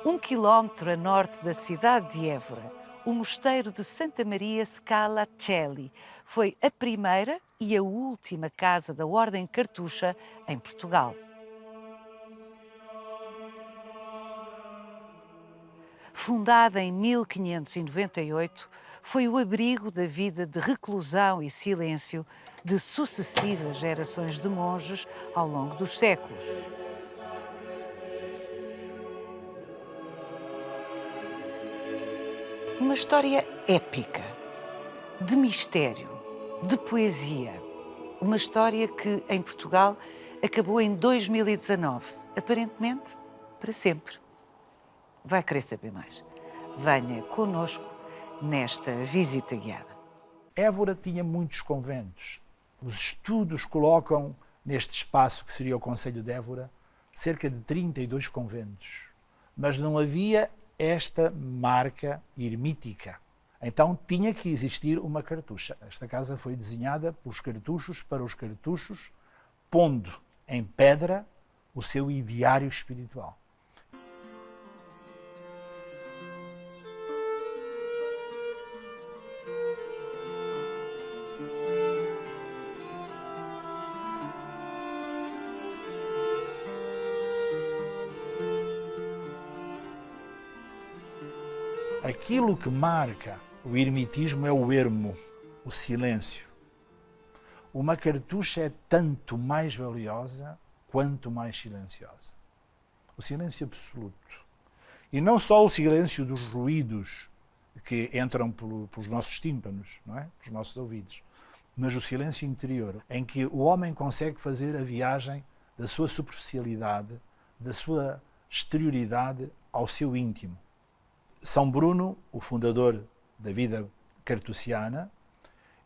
1 quilómetro a norte da cidade de Évora, o mosteiro de Santa Maria Scala Coeli foi a primeira e a última casa da Ordem Cartucha em Portugal. Fundada em 1598, foi o abrigo da vida de reclusão e silêncio de sucessivas gerações de monges ao longo dos séculos. Uma história épica, de mistério, de poesia. Uma história que, em Portugal, acabou em 2019, aparentemente para sempre. Vai querer saber mais? Venha connosco nesta visita guiada. Évora tinha muitos conventos. Os estudos colocam neste espaço que seria o Concelho de Évora cerca de 32 conventos. Mas não havia esta marca ermítica. Então tinha que existir uma cartucha. Esta casa foi desenhada pelos cartuchos para os cartuchos, pondo em pedra o seu ideário espiritual. Aquilo que marca o ermitismo é o ermo, o silêncio. Uma cartucha é tanto mais valiosa quanto mais silenciosa. O silêncio absoluto. E não só o silêncio dos ruídos que entram pelos nossos tímpanos, não é? Pelos nossos ouvidos, mas o silêncio interior, em que o homem consegue fazer a viagem da sua superficialidade, da sua exterioridade ao seu íntimo. São Bruno, o fundador da vida cartusiana,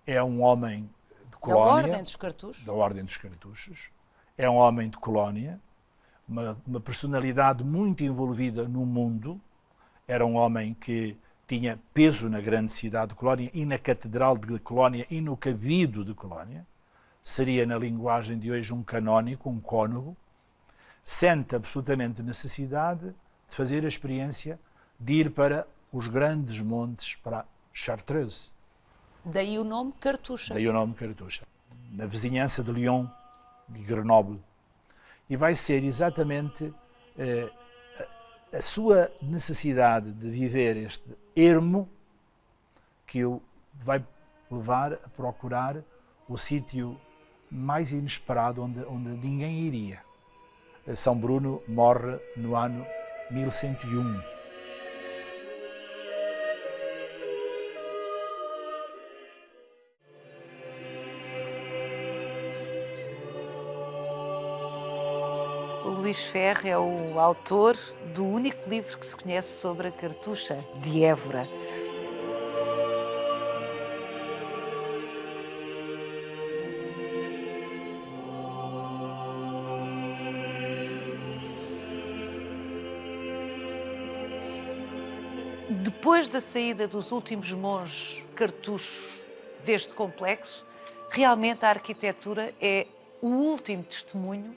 é um homem de colónia. Da Ordem dos Cartuchos? Da Ordem dos Cartuchos. É um homem de colónia, uma personalidade muito envolvida no mundo. Era um homem que tinha peso na grande cidade de Colónia e na Catedral de Colónia e no Cabido de Colónia. Seria, na linguagem de hoje, um canónico, um cônego. Sente absolutamente necessidade de fazer a experiência de ir para os grandes montes, para Chartreuse. Daí o nome Cartucha. Daí o nome Cartucha. Na vizinhança de Lyon e Grenoble. E vai ser exatamente a sua necessidade de viver este ermo que o vai levar a procurar o sítio mais inesperado onde ninguém iria. São Bruno morre no ano 1101. O Luís Ferre é o autor do único livro que se conhece sobre a Cartucha de Évora. Depois da saída dos últimos monges cartuchos deste complexo, realmente a arquitetura é o último testemunho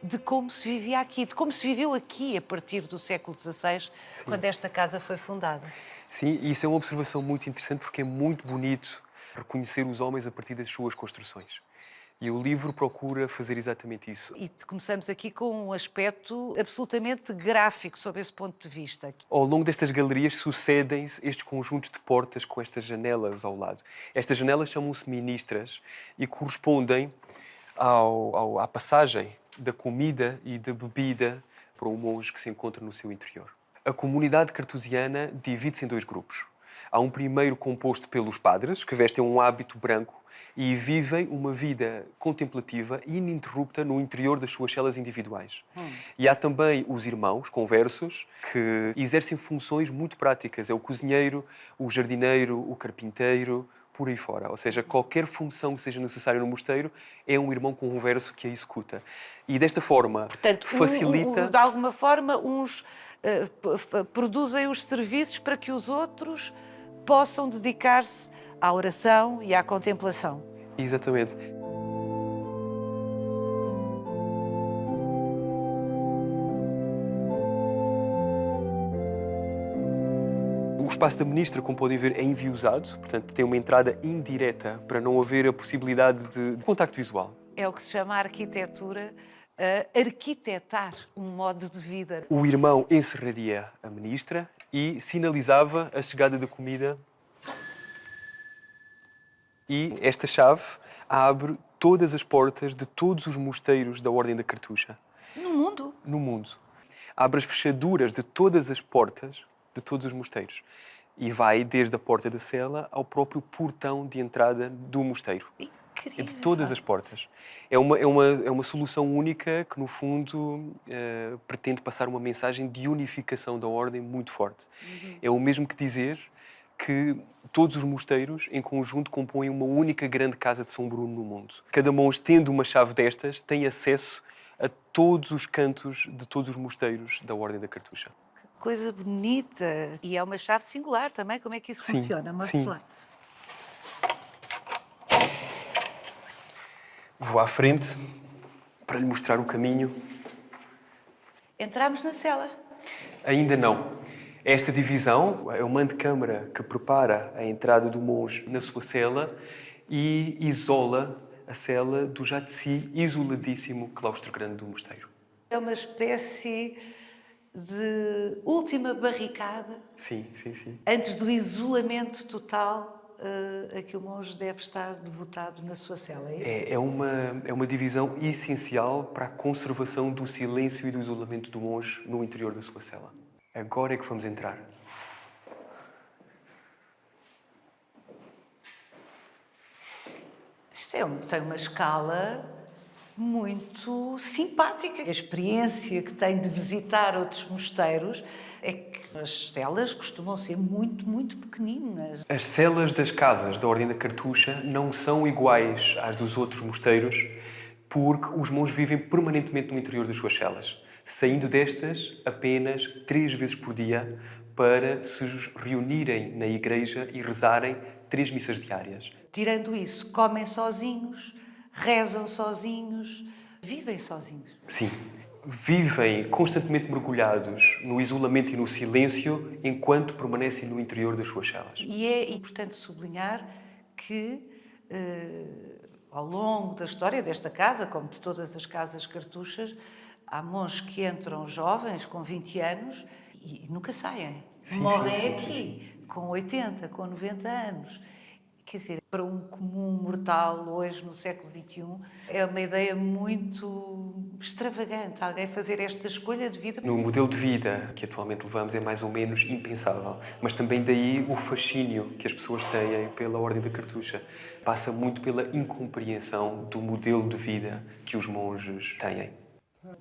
de como se vivia aqui, de como se viveu aqui a partir do século XVI, quando esta casa foi fundada. Sim, e isso é uma observação muito interessante porque é muito bonito reconhecer os homens a partir das suas construções. E o livro procura fazer exatamente isso. E começamos aqui com um aspecto absolutamente gráfico sob esse ponto de vista. Ao longo destas galerias sucedem-se estes conjuntos de portas com estas janelas ao lado. Estas janelas chamam-se ministras e correspondem à passagem da comida e da bebida para o monge que se encontra no seu interior. A comunidade cartusiana divide-se em dois grupos. Há um primeiro composto pelos padres, que vestem um hábito branco e vivem uma vida contemplativa e ininterrupta no interior das suas celas individuais. E há também os irmãos conversos, que exercem funções muito práticas. É o cozinheiro, o jardineiro, o carpinteiro, por aí fora. Ou seja, qualquer função que seja necessária no mosteiro é um irmão converso que a executa. E desta forma, portanto, facilita... de alguma forma, uns produzem os serviços para que os outros possam dedicar-se à oração e à contemplação. Exatamente. espaço da ministra, como podem ver, é enviosado, portanto tem uma entrada indireta para não haver a possibilidade de contacto visual. É o que se chama a arquitetura, arquitetar um modo de vida. O irmão encerraria a ministra e sinalizava a chegada da comida. E esta chave abre todas as portas de todos os mosteiros da Ordem da Cartucha. No mundo? No mundo. Abre as fechaduras de todas as portas de todos os mosteiros. E vai desde a porta da cela ao próprio portão de entrada do mosteiro. Incrível. É de todas as portas. É uma solução única que, no fundo, pretende passar uma mensagem de unificação da Ordem muito forte. É o mesmo que dizer que todos os mosteiros, em conjunto, compõem uma única grande casa de São Bruno no mundo. Cada monge, tendo uma chave destas, tem acesso a todos os cantos de todos os mosteiros da Ordem da Cartucha. Que coisa bonita. E é uma chave singular também. Como é que isso funciona? Mostre lá. Vou à frente para lhe mostrar o caminho. Entramos na cela. Ainda não. Esta divisão é uma antecâmara que prepara a entrada do monge na sua cela e isola a cela do já de si isoladíssimo claustro grande do mosteiro. É uma espécie de última barricada. Sim, sim, sim. Antes do isolamento total a que o monge deve estar devotado na sua cela, é isso? É uma divisão essencial para a conservação do silêncio e do isolamento do monge no interior da sua cela. Agora é que vamos entrar. Isto tem uma escala muito simpática. A experiência que tem de visitar outros mosteiros é que as celas costumam ser muito, muito pequeninas. As celas das casas da Ordem da Cartucha não são iguais às dos outros mosteiros porque os monges vivem permanentemente no interior das suas celas, saindo destas apenas 3 vezes por dia para se reunirem na igreja e rezarem 3 missas diárias. Tirando isso, comem sozinhos, rezam sozinhos, vivem sozinhos. Sim, vivem constantemente mergulhados no isolamento e no silêncio enquanto permanecem no interior das suas celas. E é importante sublinhar que, ao longo da história desta casa, como de todas as casas cartuchas, há monges que entram jovens, com 20 anos, e nunca saem. Morrem aqui, com 80, com 90 anos. Quer dizer, para um comum mortal hoje, no século XXI, é uma ideia muito extravagante alguém fazer esta escolha de vida. No modelo de vida que atualmente levamos é mais ou menos impensável, mas também daí o fascínio que as pessoas têm pela Ordem da Cartucha. Passa muito pela incompreensão do modelo de vida que os monges têm.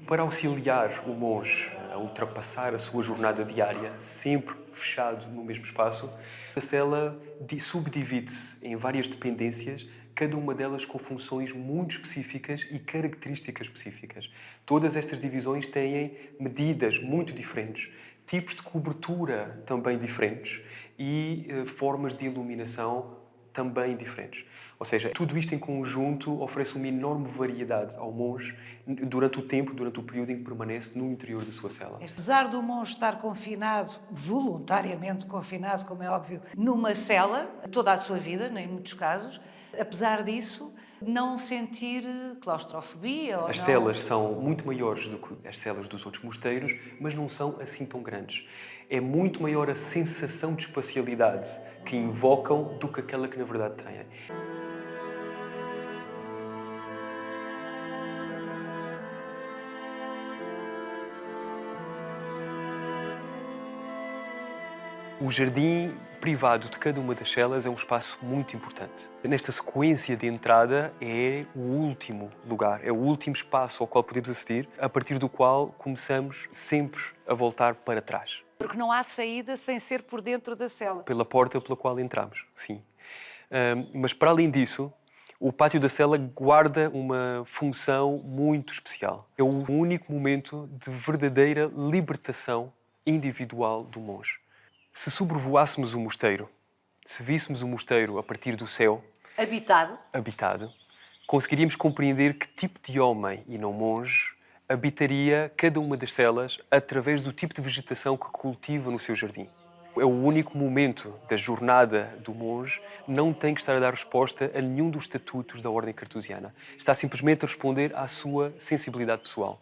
Para auxiliar o monge a ultrapassar a sua jornada diária, sempre fechado no mesmo espaço, a cela subdivide-se em várias dependências, cada uma delas com funções muito específicas e características específicas. Todas estas divisões têm medidas muito diferentes, tipos de cobertura também diferentes e formas de iluminação também diferentes. Ou seja, tudo isto em conjunto oferece uma enorme variedade ao monge durante o período em que permanece no interior da sua cela. Apesar do monge estar confinado, voluntariamente confinado, como é óbvio, numa cela, toda a sua vida, em muitos casos, apesar disso, não sentir claustrofobia? Ou As celas são muito maiores do que as celas dos outros mosteiros, mas não são assim tão grandes. É muito maior a sensação de espacialidade que invocam do que aquela que na verdade têm. O jardim privado de cada uma das celas é um espaço muito importante. Nesta sequência de entrada é o último lugar, é o último espaço ao qual podemos assistir, a partir do qual começamos sempre a voltar para trás. Porque não há saída sem ser por dentro da cela. Pela porta pela qual entramos, sim. Mas para além disso, o pátio da cela guarda uma função muito especial. É o único momento de verdadeira libertação individual do monge. Se sobrevoássemos o mosteiro, se víssemos o mosteiro a partir do céu, habitado, conseguiríamos compreender que tipo de homem e não monge habitaria cada uma das celas através do tipo de vegetação que cultiva no seu jardim. É o único momento da jornada do monge, não tem que estar a dar resposta a nenhum dos estatutos da ordem cartusiana. Está simplesmente a responder à sua sensibilidade pessoal.